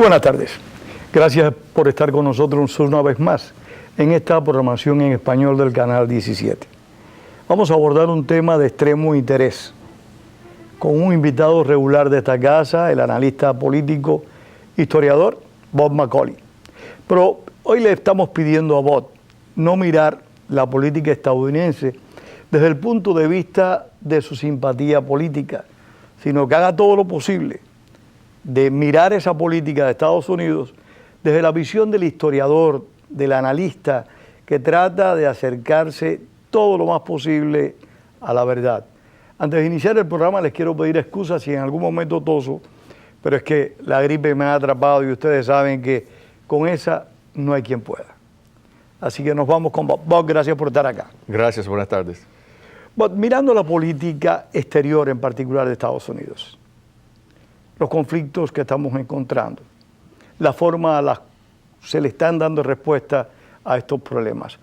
buenas tardes. Gracias por estar con nosotros una vez más en esta programación en español del Canal 17. Vamos a abordar un tema de extremo interés con un invitado regular de esta casa, el analista político, historiador Bob Macaulay. Pero hoy le estamos pidiendo a Bob no mirar la política estadounidense desde el punto de vista de su simpatía política, sino que haga todo lo posible de mirar esa política de Estados Unidos desde la visión del historiador, del analista, que trata de acercarse todo lo más posible a la verdad. Antes de iniciar el programa les quiero pedir excusas si en algún momento toso, pero es que la gripe me ha atrapado y ustedes saben que con esa no hay quien pueda. Así que nos vamos con Bob. Bob, gracias por estar acá. Gracias, buenas tardes. Bob, mirando la política exterior en particular de Estados Unidos, los conflictos que estamos encontrando, la forma a la que se le están dando respuesta a estos problemas,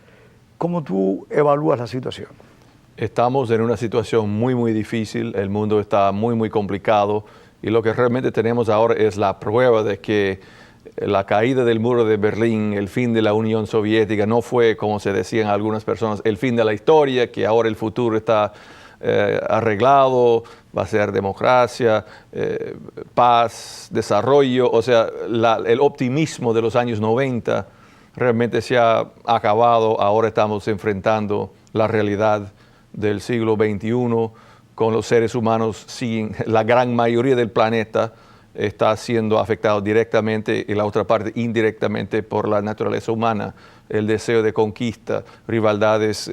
¿cómo tú evalúas la situación? Estamos en una situación muy difícil, el mundo está muy complicado y lo que realmente tenemos ahora es la prueba de que la caída del muro de Berlín, el fin de la Unión Soviética, no fue, como se decían algunas personas, el fin de la historia, que ahora el futuro está arreglado, va a ser democracia, paz, desarrollo. O sea, el optimismo de los años 90 realmente se ha acabado. Ahora estamos enfrentando la realidad del siglo XXI con los seres humanos, la gran mayoría del planeta está siendo afectado directamente y la otra parte indirectamente por la naturaleza humana, el deseo de conquista, rivalidades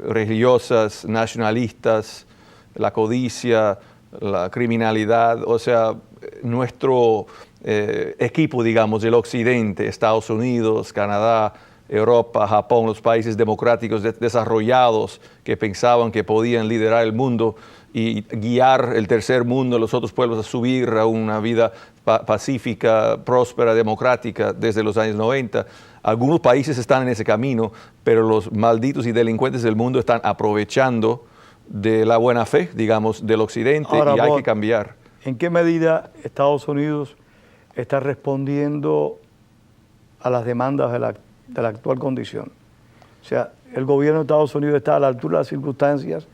religiosas, nacionalistas, la codicia, la criminalidad. O sea, nuestro equipo, digamos, del occidente, Estados Unidos, Canadá, Europa, Japón, los países democráticos desarrollados que pensaban que podían liderar el mundo y guiar el tercer mundo, los otros pueblos a subir a una vida pacífica, próspera, democrática desde los años 90. Algunos países están en ese camino, pero los malditos y delincuentes del mundo están aprovechando de la buena fe, digamos, del occidente. Ahora, y hay que cambiar. ¿En qué medida Estados Unidos está respondiendo a las demandas de la actual condición? O sea, el gobierno de Estados Unidos está a la altura de las circunstancias,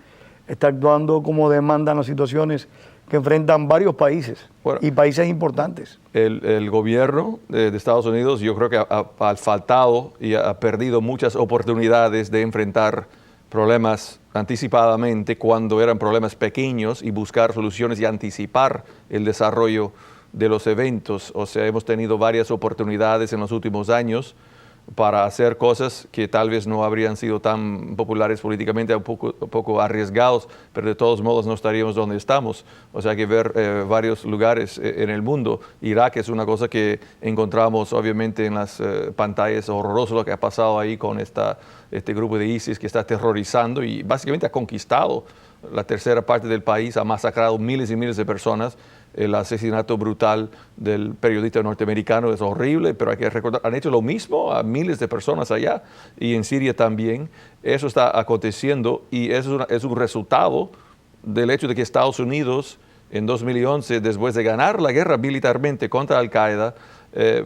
está actuando como demandan las situaciones que enfrentan varios países, bueno, y países importantes. El gobierno de Estados Unidos, yo creo que ha faltado y ha perdido muchas oportunidades de enfrentar problemas anticipadamente cuando eran problemas pequeños y buscar soluciones y anticipar el desarrollo de los eventos. O sea, hemos tenido varias oportunidades en los últimos años para hacer cosas que tal vez no habrían sido tan populares políticamente, un poco arriesgados, pero de todos modos no estaríamos donde estamos. O sea, hay que ver varios lugares en el mundo. Irak es una cosa que encontramos obviamente en las pantallas, horroroso lo que ha pasado ahí con este grupo de ISIS que está aterrorizando y básicamente ha conquistado la tercera parte del país, ha masacrado miles y miles de personas. El asesinato brutal del periodista norteamericano es horrible, pero hay que recordar, han hecho lo mismo a miles de personas allá y en Siria también. Eso está aconteciendo y eso es un resultado del hecho de que Estados Unidos en 2011, después de ganar la guerra militarmente contra Al-Qaeda,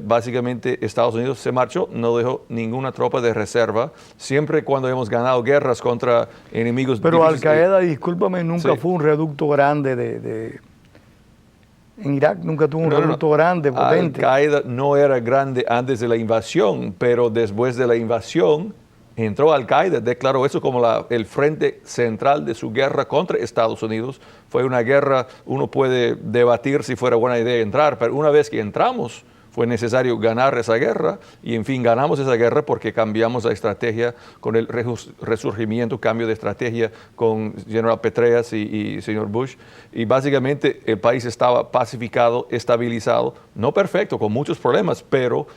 básicamente Estados Unidos se marchó, no dejó ninguna tropa de reserva. Siempre cuando hemos ganado guerras contra enemigos... Pero Al-Qaeda, discúlpame, nunca fue un reducto grande en Irak nunca tuvo un reducto grande, potente. Al-Qaeda no era grande antes de la invasión, pero después de la invasión entró Al-Qaeda, declaró eso como el frente central de su guerra contra Estados Unidos. Fue una guerra, uno puede debatir si fuera buena idea entrar, pero una vez que entramos, fue necesario ganar esa guerra y en fin ganamos esa guerra porque cambiamos la estrategia con el resurgimiento, cambio de estrategia con General Petraeus y señor Bush y básicamente el país estaba pacificado, estabilizado, no perfecto, con muchos problemas, pero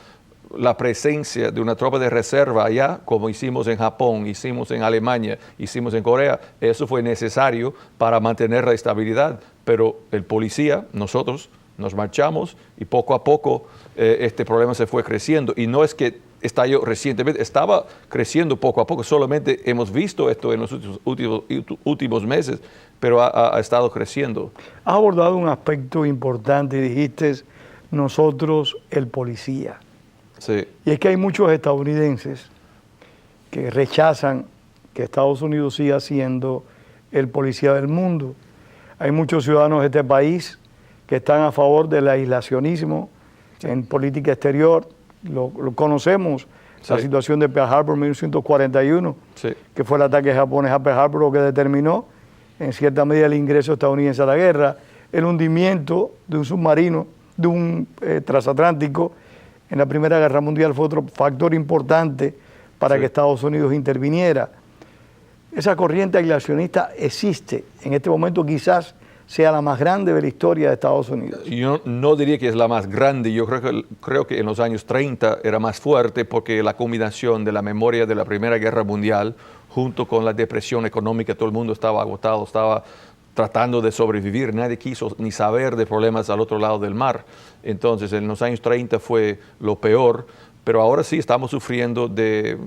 la presencia de una tropa de reserva allá, como hicimos en Japón, hicimos en Alemania, hicimos en Corea, eso fue necesario para mantener la estabilidad, pero el policía, nosotros, nos marchamos y poco a poco este problema se fue creciendo. Y no es que estalló recientemente, estaba creciendo poco a poco, solamente hemos visto esto en los últimos meses, pero ha estado creciendo. Has abordado un aspecto importante y dijiste nosotros el policía. Sí. Y es que hay muchos estadounidenses que rechazan que Estados Unidos siga siendo el policía del mundo. Hay muchos ciudadanos de este país que están a favor del aislacionismo en política exterior. Lo conocemos, la situación de Pearl Harbor en 1941, que fue el ataque japonés a Pearl Harbor, lo que determinó en cierta medida el ingreso estadounidense a la guerra, el hundimiento de un submarino, de un transatlántico en la Primera Guerra Mundial fue otro factor importante para que Estados Unidos interviniera. Esa corriente aislacionista existe. En este momento quizás sea la más grande de la historia de Estados Unidos. Yo no diría que es la más grande, yo creo que en los años 30 era más fuerte porque la combinación de la memoria de la Primera Guerra Mundial junto con la depresión económica, todo el mundo estaba agotado, estaba tratando de sobrevivir, nadie quiso ni saber de problemas al otro lado del mar. Entonces en los años 30 fue lo peor, pero ahora sí estamos sufriendo de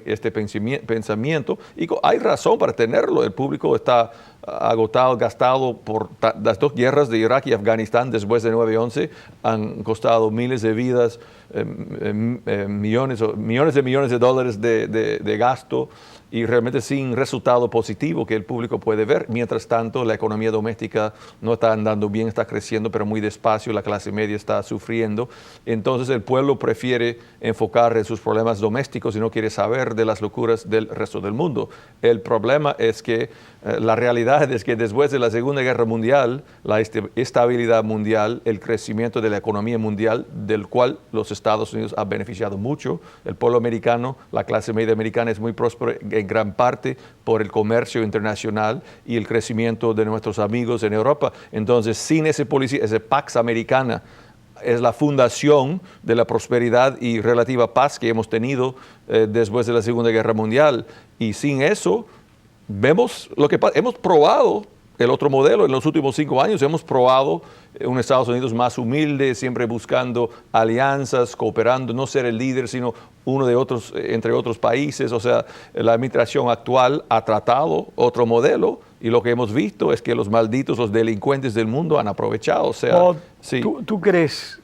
este pensamiento y hay razón para tenerlo. El público está agotado, gastado por las dos guerras de Irak y Afganistán después de 9/11, han costado miles de vidas, millones de millones de dólares de gasto y realmente sin resultado positivo que el público puede ver. Mientras tanto, la economía doméstica no está andando bien, está creciendo, pero muy despacio, la clase media está sufriendo. Entonces el pueblo prefiere enfocar en sus problemas domésticos y no quiere saber de las locuras del resto del mundo. El problema es que la realidad es que después de la Segunda Guerra Mundial, la estabilidad mundial, el crecimiento de la economía mundial, del cual los Estados Unidos han beneficiado mucho, el pueblo americano, la clase media americana es muy próspera en gran parte por el comercio internacional y el crecimiento de nuestros amigos en Europa. Entonces, sin ese policía, esa Pax Americana, es la fundación de la prosperidad y relativa paz que hemos tenido después de la Segunda Guerra Mundial. Y sin eso, vemos lo que pasa. Hemos probado el otro modelo en los últimos 5 años, hemos probado un Estados Unidos más humilde, siempre buscando alianzas, cooperando, no ser el líder, sino uno de otros, entre otros países. O sea, la administración actual ha tratado otro modelo y lo que hemos visto es que los malditos, los delincuentes del mundo han aprovechado. O sea, ¿Tú crees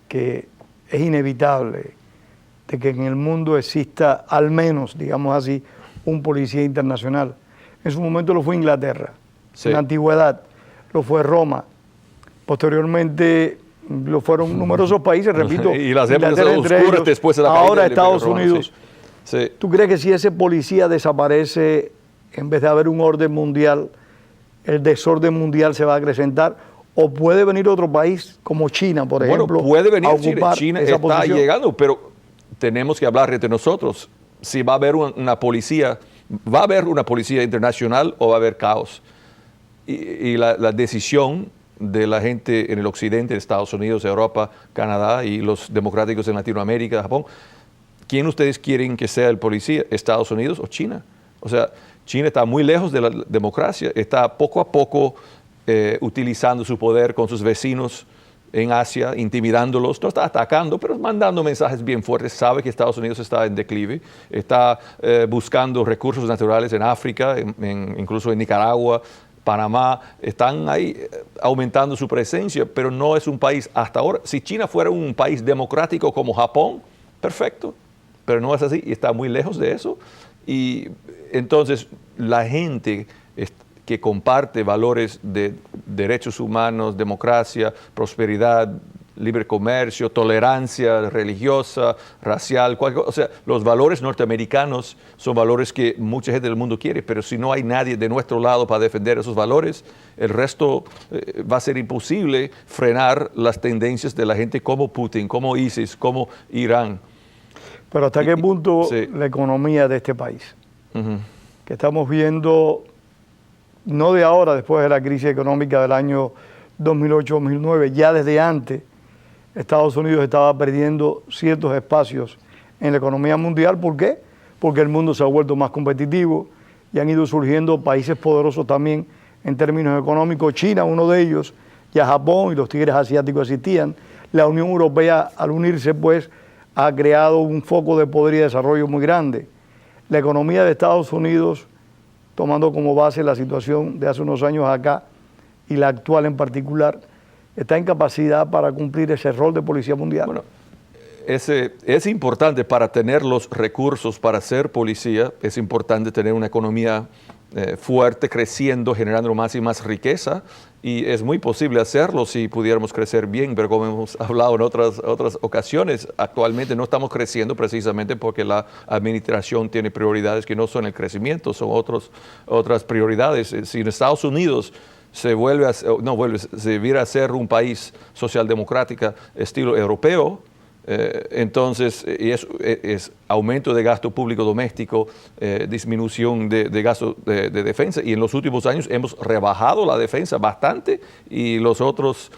que es inevitable de que en el mundo exista al menos, digamos así, un policía internacional? En su momento lo fue Inglaterra, en la antigüedad lo fue Roma, posteriormente lo fueron numerosos países, repito, y las épocas oscuras después de la caída ahora del Estados Imperio Romano, Unidos. ¿Tú crees que si ese policía desaparece, en vez de haber un orden mundial, el desorden mundial se va a acrecentar? ¿O puede venir otro país como China, por ejemplo? Bueno, puede venir a ocupar China esa está posición? llegando, pero tenemos que hablar entre nosotros. Si va a haber una policía, ¿va a haber una policía internacional o va a haber caos? Y la decisión de la gente en el occidente, Estados Unidos, Europa, Canadá y los democráticos en Latinoamérica, Japón, ¿quién ustedes quieren que sea el policía? ¿Estados Unidos o China? O sea, China está muy lejos de la democracia, está poco a poco utilizando su poder con sus vecinos en Asia, intimidándolos, no está atacando, pero mandando mensajes bien fuertes. Sabe que Estados Unidos está en declive, está buscando recursos naturales en África, incluso en Nicaragua, Panamá, están ahí aumentando su presencia, pero no es un país hasta ahora. Si China fuera un país democrático como Japón, perfecto, pero no es así y está muy lejos de eso. Y entonces la gente que comparte valores de derechos humanos, democracia, prosperidad, libre comercio, tolerancia religiosa, racial, o sea, los valores norteamericanos son valores que mucha gente del mundo quiere, pero si no hay nadie de nuestro lado para defender esos valores, el resto va a ser imposible frenar las tendencias de la gente como Putin, como ISIS, como Irán. Pero ¿hasta qué punto la economía de este país, que estamos viendo, no de ahora, después de la crisis económica del año 2008-2009, ya desde antes, Estados Unidos estaba perdiendo ciertos espacios en la economía mundial? ¿Por qué? Porque el mundo se ha vuelto más competitivo y han ido surgiendo países poderosos también en términos económicos. China, uno de ellos, ya Japón y los tigres asiáticos existían. La Unión Europea, al unirse, pues, ha creado un foco de poder y desarrollo muy grande. La economía de Estados Unidos, tomando como base la situación de hace unos años acá y la actual en particular, está en capacidad para cumplir ese rol de policía mundial? Bueno, es importante para tener los recursos para ser policía, es importante tener una economía fuerte, creciendo, generando más y más riqueza, y es muy posible hacerlo si pudiéramos crecer bien, pero como hemos hablado en otras ocasiones, actualmente no estamos creciendo precisamente porque la administración tiene prioridades que no son el crecimiento, son otras prioridades. Si en Estados Unidos se viera a ser un país socialdemocrático estilo europeo, entonces es aumento de gasto público doméstico, disminución de gasto de defensa, y en los últimos años hemos rebajado la defensa bastante y las otras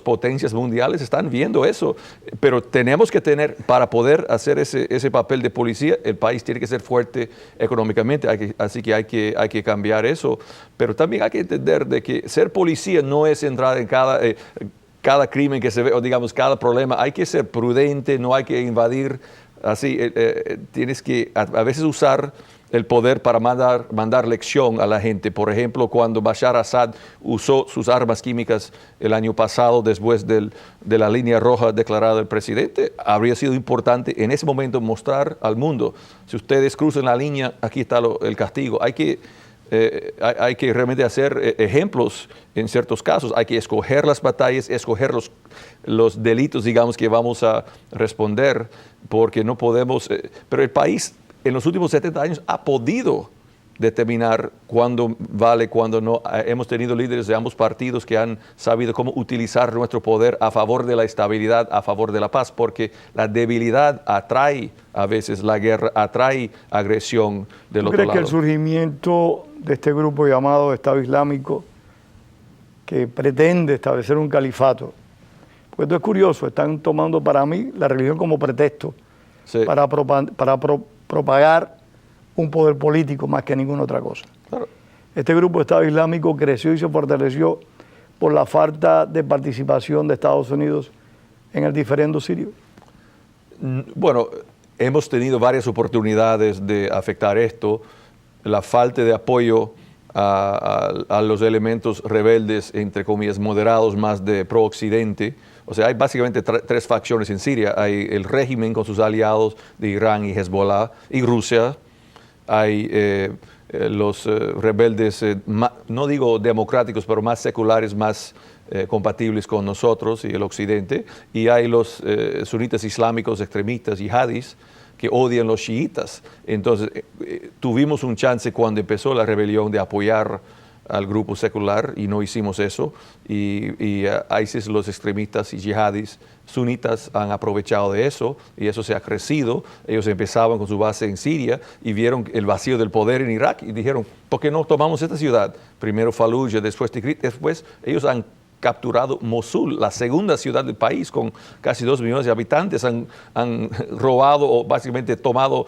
potencias mundiales están viendo eso, pero tenemos que tener, para poder hacer ese papel de policía, el país tiene que ser fuerte económicamente, así que hay que cambiar eso, pero también hay que entender de que ser policía no es entrar en cada crimen que se ve, o digamos, cada problema. Hay que ser prudente, no hay que invadir. Así, tienes que a veces usar el poder para mandar lección a la gente. Por ejemplo, cuando Bashar Assad usó sus armas químicas el año pasado, después de la línea roja declarada del presidente, habría sido importante en ese momento mostrar al mundo, si ustedes cruzan la línea, aquí está el castigo. Hay que realmente hacer ejemplos en ciertos casos. Hay que escoger las batallas, escoger los delitos, digamos, que vamos a responder, porque no podemos... pero el país en los últimos 70 años ha podido determinar cuándo vale, cuándo no. Hemos tenido líderes de ambos partidos que han sabido cómo utilizar nuestro poder a favor de la estabilidad, a favor de la paz, porque la debilidad atrae a veces la guerra, atrae agresión del otro lado. ¿Tú crees que el surgimiento de este grupo llamado Estado Islámico, que pretende establecer un califato, pues esto es curioso, están tomando para mí la religión como pretexto para propagar un poder político más que ninguna otra cosa? Claro. Este grupo de Estado Islámico creció y se fortaleció por la falta de participación de Estados Unidos en el diferendo sirio. Bueno, hemos tenido varias oportunidades de afectar esto. La falta de apoyo a los elementos rebeldes, entre comillas, moderados, más de pro-occidente. O sea, hay básicamente tres facciones en Siria. Hay el régimen con sus aliados de Irán y Hezbollah y Rusia. Hay los rebeldes, no digo democráticos, pero más seculares, más compatibles con nosotros y el occidente. Y hay los sunitas islámicos extremistas, yihadis, que odian los chiitas. Entonces, tuvimos un chance cuando empezó la rebelión de apoyar al grupo secular y no hicimos eso. Y ISIS, los extremistas y yihadis sunitas han aprovechado de eso y eso se ha crecido. Ellos empezaban con su base en Siria y vieron el vacío del poder en Irak y dijeron, ¿por qué no tomamos esta ciudad? Primero Fallujah, después Tikrit, después ellos han capturado Mosul, la segunda ciudad del país con casi 2 millones de habitantes. Han robado o básicamente tomado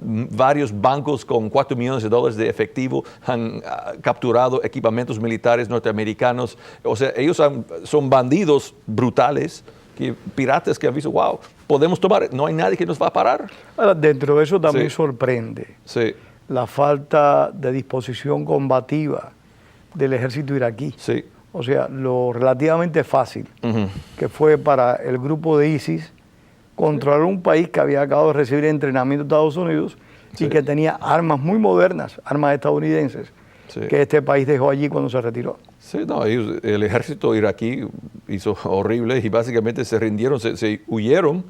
varios bancos con $4 millones de efectivo, han capturado equipamientos militares norteamericanos. O sea, ellos son bandidos brutales, piratas que han visto, wow, podemos tomar, no hay nadie que nos va a parar. Ahora, dentro de eso también sorprende la falta de disposición combativa del ejército iraquí. Sí. O sea, lo relativamente fácil que fue para el grupo de ISIS controlar un país que había acabado de recibir entrenamiento de Estados Unidos y que tenía armas muy modernas, armas estadounidenses, que este país dejó allí cuando se retiró. Sí, no, el ejército iraquí hizo horrible y básicamente se rindieron, se huyeron.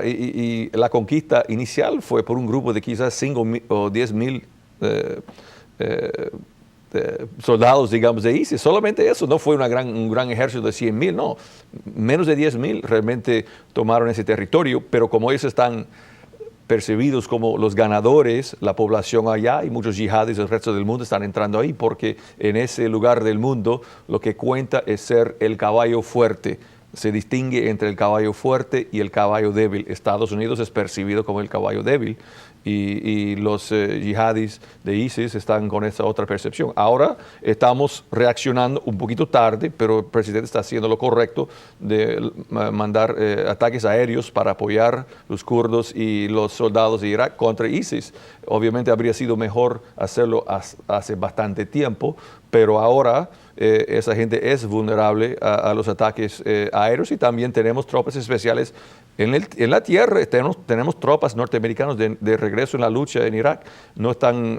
Y la conquista inicial fue por un grupo de quizás 5,000 o 10,000 soldados, digamos, de ISIS. Solamente eso, no fue un gran ejército de 100,000, no. Menos de 10,000 realmente tomaron ese territorio, pero como ellos están percibidos como los ganadores, la población allá y muchos yihadis del resto del mundo están entrando ahí porque en ese lugar del mundo lo que cuenta es ser el caballo fuerte. Se distingue entre el caballo fuerte y el caballo débil. Estados Unidos es percibido como el caballo débil y los yihadis de ISIS están con esa otra percepción. Ahora estamos reaccionando un poquito tarde, pero el presidente está haciendo lo correcto de mandar ataques aéreos para apoyar los kurdos y los soldados de Irak contra ISIS. Obviamente habría sido mejor hacerlo hace bastante tiempo, pero ahora esa gente es vulnerable a los ataques aéreos y también tenemos tropas especiales en la tierra. Tenemos tropas norteamericanas de regreso en la lucha en Irak. No están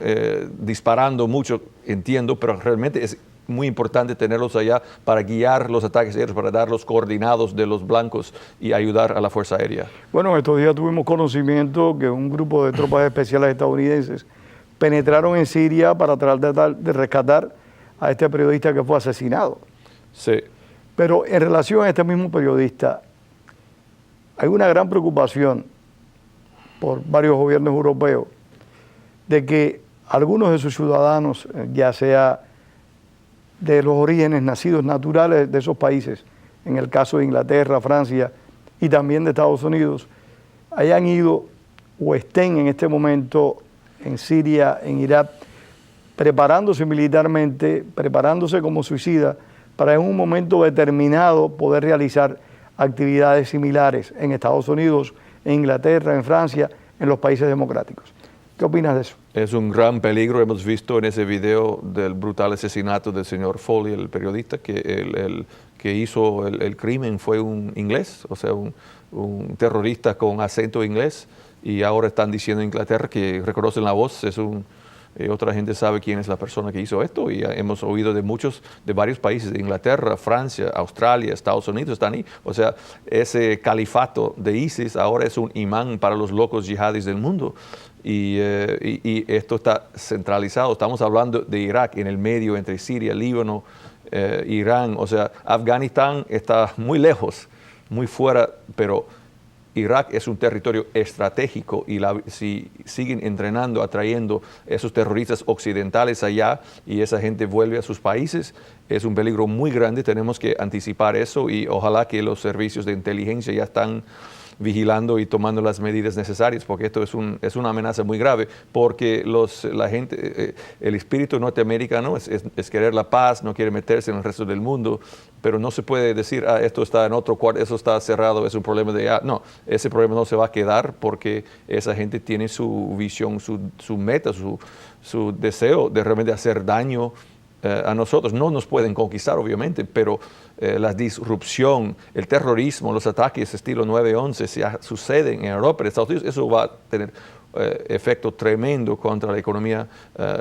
disparando mucho, entiendo, pero realmente es muy importante tenerlos allá para guiar los ataques aéreos, para dar los coordinados de los blancos y ayudar a la Fuerza Aérea. Bueno, estos días tuvimos conocimiento que un grupo de tropas especiales estadounidenses penetraron en Siria para tratar de rescatar a este periodista que fue asesinado. Sí. Pero en relación a este mismo periodista, hay una gran preocupación por varios gobiernos europeos de que algunos de sus ciudadanos, ya sea de los orígenes nacidos naturales de esos países, en el caso de Inglaterra, Francia y también de Estados Unidos, hayan ido o estén en este momento en Siria, en Irak, preparándose militarmente, preparándose como suicida, para en un momento determinado poder realizar actividades similares en Estados Unidos, en Inglaterra, en Francia, en los países democráticos. ¿Qué opinas de eso? Es un gran peligro. Hemos visto en ese video del brutal asesinato del señor Foley, el periodista, que el que hizo el crimen fue un inglés, o sea, un terrorista con acento inglés, y ahora están diciendo en Inglaterra que reconocen la voz. Otra gente sabe quién es la persona que hizo esto, y hemos oído de varios países, de Inglaterra, Francia, Australia, Estados Unidos, están ahí. O sea, ese califato de ISIS ahora es un imán para los locos yihadis del mundo. Y esto está centralizado. Estamos hablando de Irak, en el medio entre Siria, Líbano, Irán. O sea, Afganistán está muy lejos, muy fuera, pero Irak es un territorio estratégico, y si siguen entrenando, atrayendo esos terroristas occidentales allá y esa gente vuelve a sus países, es un peligro muy grande. Tenemos que anticipar eso, y ojalá que los servicios de inteligencia ya están vigilando y tomando las medidas necesarias, porque esto es una amenaza muy grave, porque la gente, el espíritu norteamericano es querer la paz, no quiere meterse en el resto del mundo, pero no se puede decir, esto está en otro cuarto, eso está cerrado, es un problema de no, ese problema no se va a quedar, porque esa gente tiene su visión, su meta, su deseo de realmente hacer daño a nosotros. No nos pueden conquistar, obviamente, pero la disrupción, el terrorismo, los ataques estilo 9/11, si suceden en Europa, en Estados Unidos, eso va a tener efecto tremendo contra la economía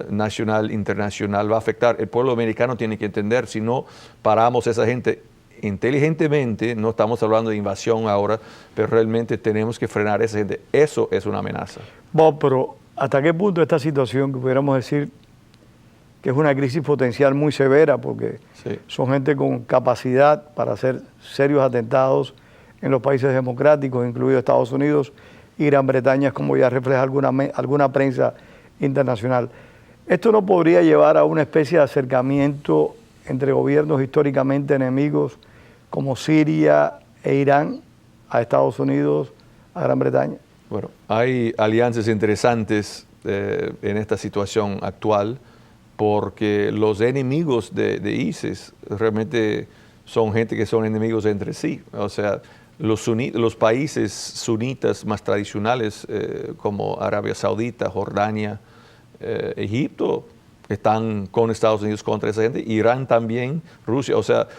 nacional, internacional, va a afectar. El pueblo americano tiene que entender, si no paramos a esa gente inteligentemente, no estamos hablando de invasión ahora, pero realmente tenemos que frenar a esa gente. Eso es una amenaza. Bob, pero ¿hasta qué punto esta situación, que pudiéramos decir que es una crisis potencial muy severa, porque sí, son gente con capacidad para hacer serios atentados en los países democráticos, incluidos Estados Unidos y Gran Bretaña, como ya refleja alguna prensa internacional? ¿Esto no podría llevar a una especie de acercamiento entre gobiernos históricamente enemigos como Siria e Irán a Estados Unidos, a Gran Bretaña? Bueno, hay alianzas interesantes en esta situación actual, porque los enemigos de ISIS realmente son gente que son enemigos entre sí. O sea, los países sunitas más tradicionales, como Arabia Saudita, Jordania, Egipto, están con Estados Unidos contra esa gente. Irán también, Rusia, o sea,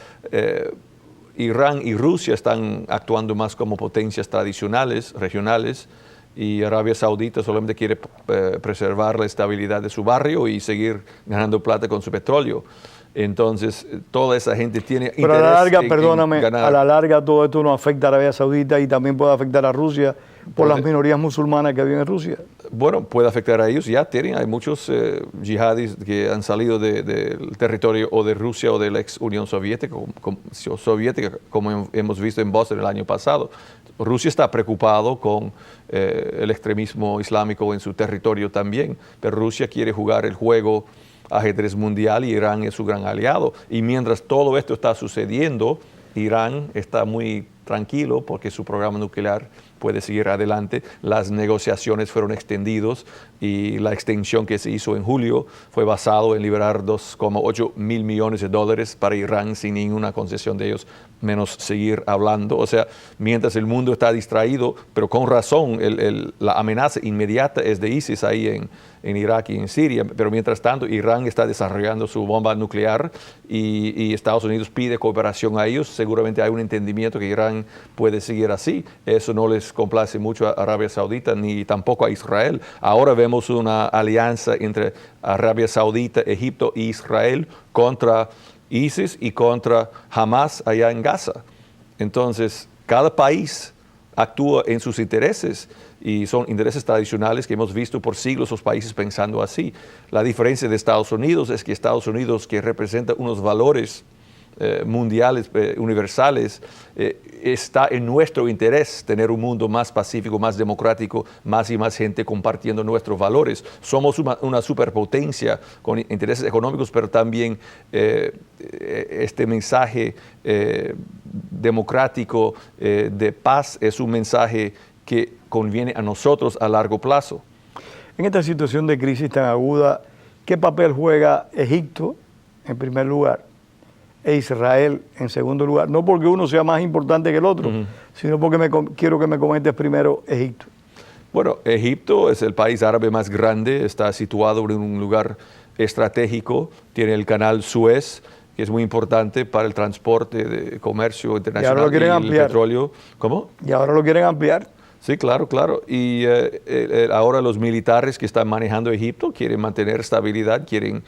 Irán y Rusia están actuando más como potencias tradicionales, regionales, y Arabia Saudita solamente quiere preservar la estabilidad de su barrio y seguir ganando plata con su petróleo. Entonces, toda esa gente tiene interés. Pero a la larga, en ganar. a la larga todo esto no afecta a Arabia Saudita y también puede afectar a Rusia por las minorías musulmanas que viven en Rusia. Bueno, puede afectar a ellos. Hay muchos yihadis que han salido del territorio o de Rusia o de la ex Unión Soviética, como hemos visto en Boston el año pasado. Rusia está preocupado con el extremismo islámico en su territorio también, pero Rusia quiere jugar el juego ajedrez mundial y Irán es su gran aliado. Y mientras todo esto está sucediendo, Irán está muy tranquilo porque su programa nuclear puede seguir adelante. Las negociaciones fueron extendidas y la extensión que se hizo en julio fue basado en liberar 2,8 mil millones de dólares para Irán sin ninguna concesión de ellos, menos seguir hablando. O sea, mientras el mundo está distraído, pero con razón, la amenaza inmediata es de ISIS ahí en Irak y en Siria, pero mientras tanto Irán está desarrollando su bomba nuclear y Estados Unidos pide cooperación a ellos. Seguramente hay un entendimiento que Irán puede seguir así. Eso no les complace mucho a Arabia Saudita ni tampoco a Israel. Ahora vemos una alianza entre Arabia Saudita, Egipto e Israel contra ISIS y contra Hamas allá en Gaza. Entonces, cada país actúa en sus intereses y son intereses tradicionales que hemos visto por siglos los países pensando así. La diferencia de Estados Unidos es que Estados Unidos, que representa unos valores mundiales, universales, está en nuestro interés tener un mundo más pacífico, más democrático, más y más gente compartiendo nuestros valores. Somos una superpotencia con intereses económicos, pero también este mensaje democrático de paz es un mensaje que conviene a nosotros a largo plazo. En esta situación de crisis tan aguda, ¿qué papel juega Egipto en primer lugar e Israel en segundo lugar? No porque uno sea más importante que el otro, sino porque quiero que me comentes primero Egipto. Bueno, Egipto es el país árabe más grande, está situado en un lugar estratégico, tiene el canal Suez, que es muy importante para el transporte de comercio internacional y el petróleo. ¿Cómo? Y ahora lo quieren ampliar. Sí, claro, claro. Y ahora los militares que están manejando Egipto quieren mantener estabilidad, quieren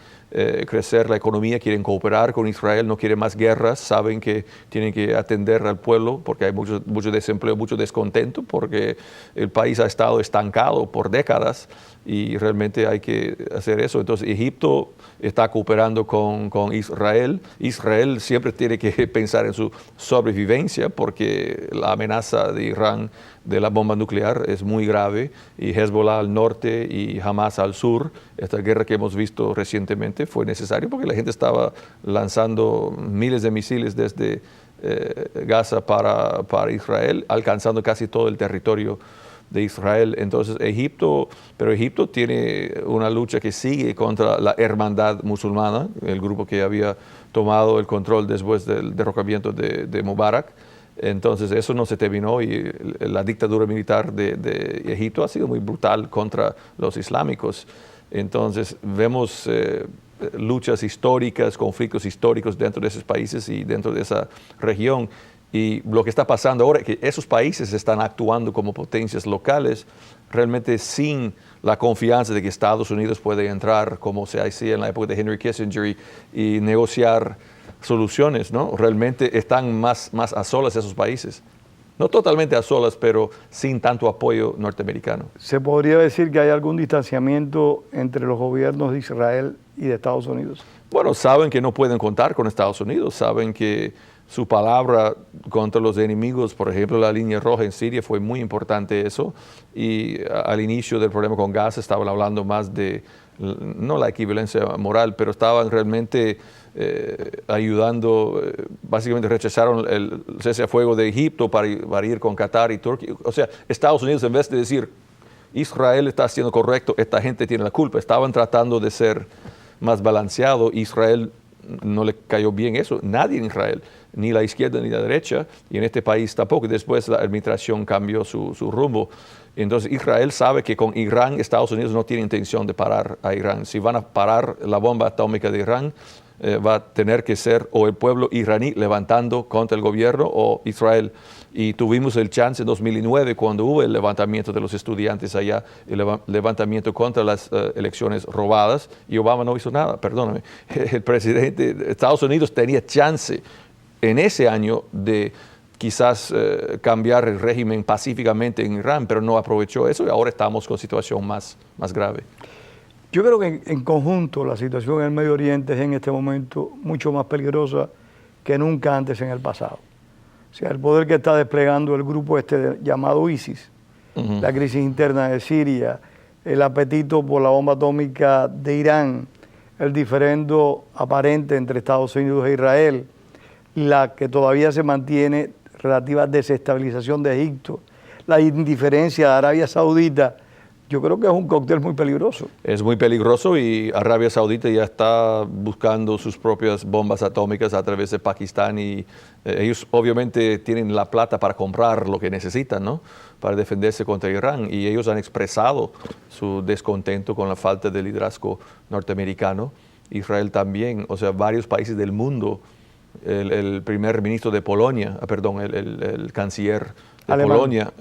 crecer la economía, quieren cooperar con Israel, no quieren más guerras, saben que tienen que atender al pueblo porque hay mucho desempleo, mucho descontento, porque el país ha estado estancado por décadas y realmente hay que hacer eso. Entonces Egipto está cooperando con Israel. Israel siempre tiene que pensar en su sobrevivencia porque la amenaza de Irán de la bomba nuclear es muy grave y Hezbollah al norte y Hamas al sur. Esta guerra que hemos visto recientemente fue necesaria porque la gente estaba lanzando miles de misiles desde Gaza para Israel, alcanzando casi todo el territorio de Israel. Entonces Egipto tiene una lucha que sigue contra la hermandad musulmana, el grupo que había tomado el control después del derrocamiento de Mubarak. Entonces eso no se terminó y la dictadura militar de Egipto ha sido muy brutal contra los islámicos. Entonces vemos luchas históricas, conflictos históricos dentro de esos países y dentro de esa región. Y lo que está pasando ahora es que esos países están actuando como potencias locales realmente sin la confianza de que Estados Unidos puede entrar, como se hacía en la época de Henry Kissinger, y negociar soluciones, ¿no? Realmente están más a solas esos países. No totalmente a solas, pero sin tanto apoyo norteamericano. ¿Se podría decir que hay algún distanciamiento entre los gobiernos de Israel y de Estados Unidos? Bueno, saben que no pueden contar con Estados Unidos, saben que su palabra contra los enemigos, por ejemplo, la línea roja en Siria, fue muy importante eso. Y al inicio del problema con Gaza estaban hablando más de, no la equivalencia moral, pero estaban realmente ayudando, básicamente rechazaron el cese a fuego de Egipto para ir con Qatar y Turquía. O sea, Estados Unidos, en vez de decir, Israel está haciendo correcto, esta gente tiene la culpa, estaban tratando de ser más balanceado. Israel no le cayó bien eso, nadie en Israel, ni la izquierda ni la derecha, y en este país tampoco. Después la administración cambió su rumbo. Entonces Israel sabe que con Irán, Estados Unidos no tiene intención de parar a Irán. Si van a parar la bomba atómica de Irán, va a tener que ser o el pueblo iraní levantando contra el gobierno o Israel. Y tuvimos el chance en 2009 cuando hubo el levantamiento de los estudiantes allá, el levantamiento contra las elecciones robadas, y Obama no hizo nada, perdóname. El presidente de Estados Unidos tenía chance en ese año de quizás cambiar el régimen pacíficamente en Irán, pero no aprovechó eso y ahora estamos con situación más grave. Yo creo que en conjunto la situación en el Medio Oriente es en este momento mucho más peligrosa que nunca antes en el pasado. O sea, el poder que está desplegando el grupo llamado ISIS, la crisis interna de Siria, el apetito por la bomba atómica de Irán, el diferendo aparente entre Estados Unidos e Israel, la que todavía se mantiene relativa desestabilización de Egipto, la indiferencia de Arabia Saudita, yo creo que es un cóctel muy peligroso. Es muy peligroso y Arabia Saudita ya está buscando sus propias bombas atómicas a través de Pakistán y ellos obviamente tienen la plata para comprar lo que necesitan, ¿no? Para defenderse contra Irán y ellos han expresado su descontento con la falta de liderazgo norteamericano. Israel también, o sea, varios países del mundo, el primer ministro de Polonia, el canciller de Polonia,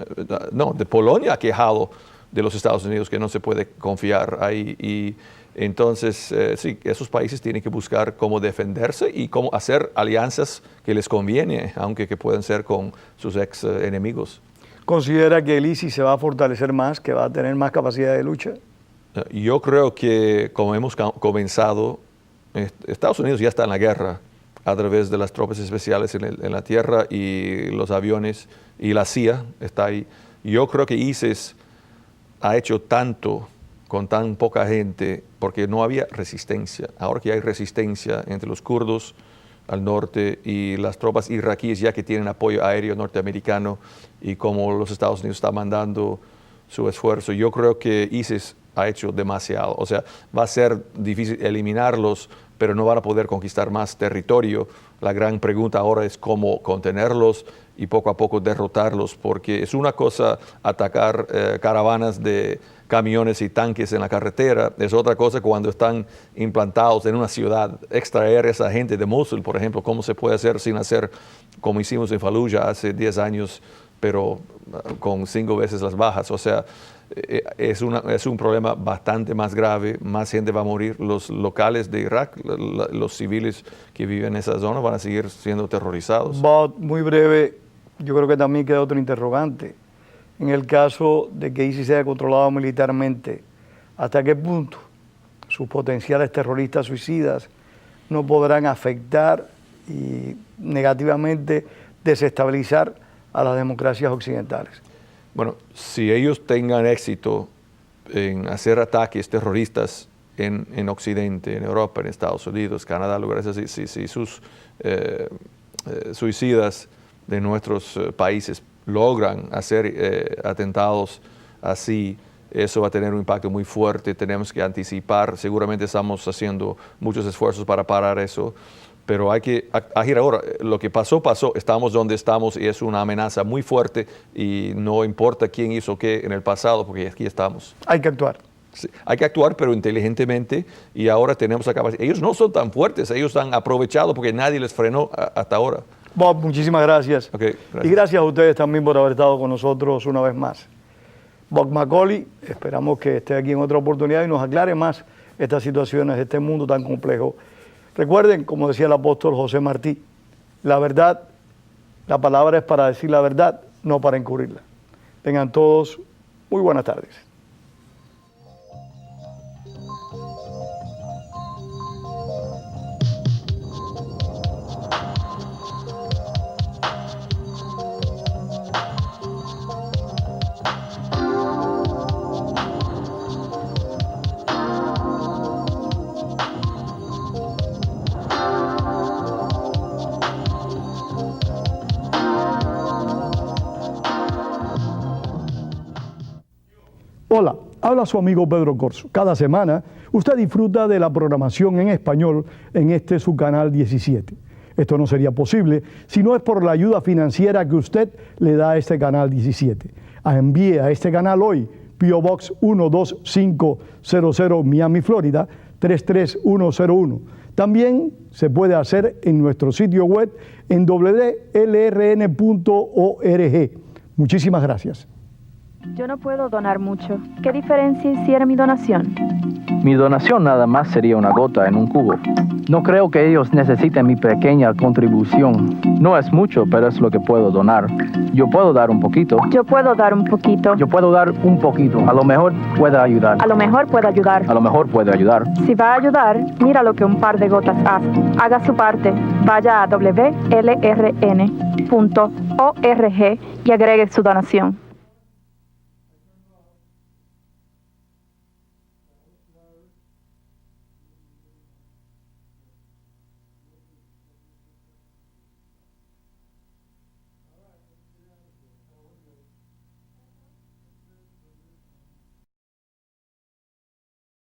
de Polonia ha quejado de los Estados Unidos que no se puede confiar ahí y entonces sí, esos países tienen que buscar cómo defenderse y cómo hacer alianzas que les conviene, aunque que puedan ser con sus ex enemigos. ¿Considera que el ISIS se va a fortalecer más, que va a tener más capacidad de lucha? Yo creo que como hemos comenzado, Estados Unidos ya está en la guerra a través de las tropas especiales en la tierra y los aviones y la CIA está ahí. Yo creo que ISIS ha hecho tanto con tan poca gente porque no había resistencia. Ahora que hay resistencia entre los kurdos al norte y las tropas iraquíes ya que tienen apoyo aéreo norteamericano y como los Estados Unidos está mandando su esfuerzo, yo creo que ISIS ha hecho demasiado. O sea, va a ser difícil eliminarlos, pero no van a poder conquistar más territorio. La gran pregunta ahora es cómo contenerlos y poco a poco derrotarlos, porque es una cosa atacar caravanas de camiones y tanques en la carretera, es otra cosa cuando están implantados en una ciudad, extraer a esa gente de Mosul, por ejemplo, cómo se puede hacer sin hacer como hicimos en Fallujah hace 10 años, pero con 5 veces las bajas. O sea, es un problema bastante más grave, más gente va a morir. Los locales de Irak, los civiles que viven en esa zona van a seguir siendo terrorizados. Bob, muy breve, yo creo que también queda otro interrogante. En el caso de que ISIS sea controlado militarmente, ¿hasta qué punto sus potenciales terroristas suicidas no podrán afectar y negativamente desestabilizar a las democracias occidentales? Bueno, si ellos tengan éxito en hacer ataques terroristas en Occidente, en Europa, en Estados Unidos, Canadá, lugares así, si sus suicidas de nuestros países logran hacer atentados así, eso va a tener un impacto muy fuerte. Tenemos que anticipar, seguramente estamos haciendo muchos esfuerzos para parar eso, pero hay que agir ahora. Lo que pasó, estamos donde estamos y es una amenaza muy fuerte y no importa quién hizo qué en el pasado, porque aquí estamos. Hay que actuar. Sí, hay que actuar, pero inteligentemente, y ahora tenemos la capacidad. Ellos no son tan fuertes, ellos han aprovechado porque nadie les frenó hasta ahora. Bob, muchísimas gracias. Okay, gracias. Y gracias a ustedes también por haber estado con nosotros una vez más. Bob Macaulay, esperamos que esté aquí en otra oportunidad y nos aclare más estas situaciones de este mundo tan complejo. Recuerden, como decía el apóstol José Martí, la verdad, la palabra es para decir la verdad, no para encubrirla. Tengan todos muy buenas tardes. Hola, habla su amigo Pedro Corso. Cada semana usted disfruta de la programación en español en su canal 17. Esto no sería posible si no es por la ayuda financiera que usted le da a este canal 17. Envíe a este canal hoy P.O. Box 12500 Miami, Florida 33101. También se puede hacer en nuestro sitio web en wlrn.org. Muchísimas gracias. Yo no puedo donar mucho. ¿Qué diferencia hiciera mi donación? Mi donación nada más sería una gota en un cubo. No creo que ellos necesiten mi pequeña contribución. No es mucho, pero es lo que puedo donar. Yo puedo dar un poquito. Yo puedo dar un poquito. Yo puedo dar un poquito. A lo mejor pueda ayudar. A lo mejor puedo ayudar. A lo mejor puede ayudar. Si va a ayudar, mira lo que un par de gotas hace. Haga su parte. Vaya a wlrn.org y agregue su donación.